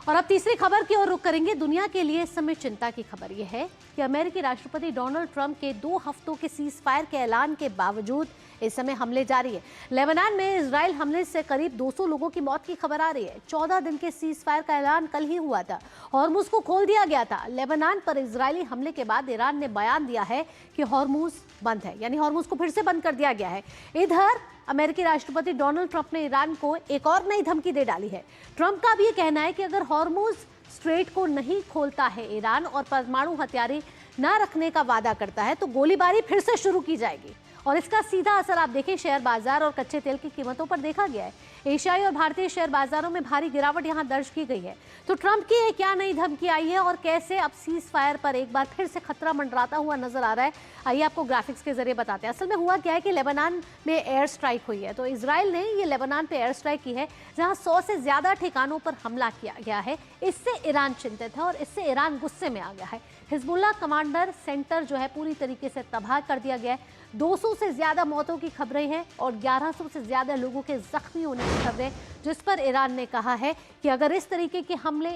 और अब तीसरी खबर की ओर रुख करेंगे। दुनिया के लिए इस समय चिंता की खबर यह है कि अमेरिकी राष्ट्रपति डोनाल्ड ट्रंप के 2 हफ्तों के सीज फायर के ऐलान के बावजूद इस समय हमले जारी है। लेबनान में इजरायल हमले से करीब 200 लोगों की मौत की खबर आ रही है। 14 दिन के सीज फायर का ऐलान कल ही हुआ था। हॉर्मुज को खोल दिया गया था। लेबनान पर इजरायली हमले के बाद ईरान ने बयान दिया है कि हॉर्मुज बंद है, यानी हॉर्मुज को फिर से बंद कर दिया गया है। इधर अमेरिकी राष्ट्रपति डोनाल्ड ट्रंप ने ईरान को एक और नई धमकी दे डाली है। ट्रंप का भी ये कहना है कि अगर हॉर्मुज स्ट्रेट को नहीं खोलता है ईरान और परमाणु हथियार न रखने का वादा करता है तो गोलीबारी फिर से शुरू की जाएगी। और इसका सीधा असर आप देखें शेयर बाजार और कच्चे तेल की कीमतों पर देखा गया है। एशियाई और भारतीय शेयर बाजारों में भारी गिरावट यहां दर्ज की गई है। तो ट्रंप की क्या नई धमकी आई है और कैसे अब सीज फायर पर एक बार फिर से खतरा मंडराता हुआ नजर आ रहा है, आइए आपको ग्राफिक्स के जरिए बताते हैं। असल में हुआ क्या है कि लेबनान में एयर स्ट्राइक हुई है। तो इजराइल ने ये लेबनान पे एयर स्ट्राइक की है जहां 100 से ज्यादा ठिकानों पर हमला किया गया है। इससे ईरान चिंतित है और इससे ईरान गुस्से में आ गया है। हिजबुल्ला कमांडर सेंटर जो है पूरी तरीके से तबाह कर दिया गया है। 200 से ज्यादा मौतों की खबरें हैं और 1100 से ज्यादा लोगों के जख्मी होने की खबरें, जिस पर ईरान ने कहा है कि अगर इस तरीके के हमले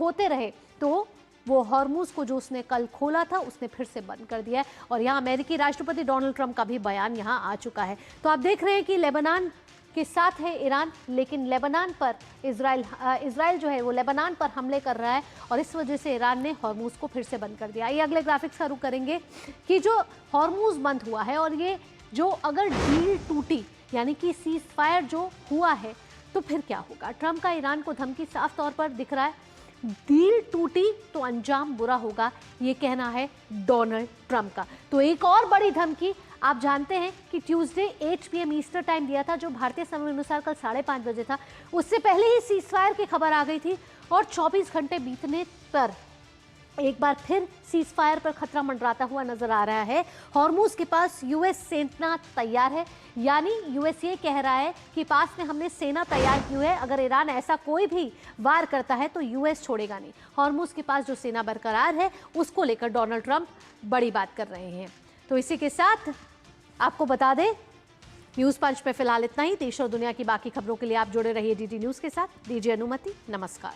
होते रहे तो वो हॉर्मुज को जो उसने कल खोला था उसने फिर से बंद कर दिया है। और यहाँ अमेरिकी राष्ट्रपति डोनाल्ड ट्रंप का भी बयान यहाँ आ चुका है। तो आप देख रहे हैं कि लेबनान के साथ है ईरान, लेकिन लेबनान पर इजराइल जो है वो लेबनान पर हमले कर रहा है और इस वजह से ईरान ने हॉर्मुज को फिर से बंद कर दिया। ये अगले ग्राफिक्स का रुख करेंगे कि जो हॉर्मुज बंद हुआ है और ये जो अगर डील टूटी यानी कि सीज फायर जो हुआ है तो फिर क्या होगा। ट्रंप का ईरान को धमकी साफ तौर पर दिख रहा है। डील टूटी तो अंजाम बुरा होगा, ये कहना है डोनाल्ड ट्रंप का। तो एक और बड़ी धमकी, आप जानते हैं कि ट्यूसडे 8 PM ईस्टर टाइम दिया था जो भारतीय समय अनुसार कल 5:30 बजे था। उससे पहले ही सीज फायर की खबर आ गई थी और 24 घंटे बीतने पर एक बार फिर सीज फायर पर खतरा मंडराता हुआ नजर आ रहा है। हॉर्मुज के पास यूएस सेना तैयार है, यानी यूएस ये कह रहा है कि पास में हमने सेना तैयार की है, अगर ईरान ऐसा कोई भी वार करता है तो यूएस छोड़ेगा नहीं। हॉर्मुज के पास जो सेना बरकरार है उसको लेकर डोनाल्ड ट्रंप बड़ी बात कर रहे हैं। तो इसी के साथ आपको बता दें न्यूज़ पंच में फिलहाल इतना ही। देश और दुनिया की बाकी खबरों के लिए आप जुड़े रहिए डीडी न्यूज़ के साथ। दीजिए अनुमति, नमस्कार।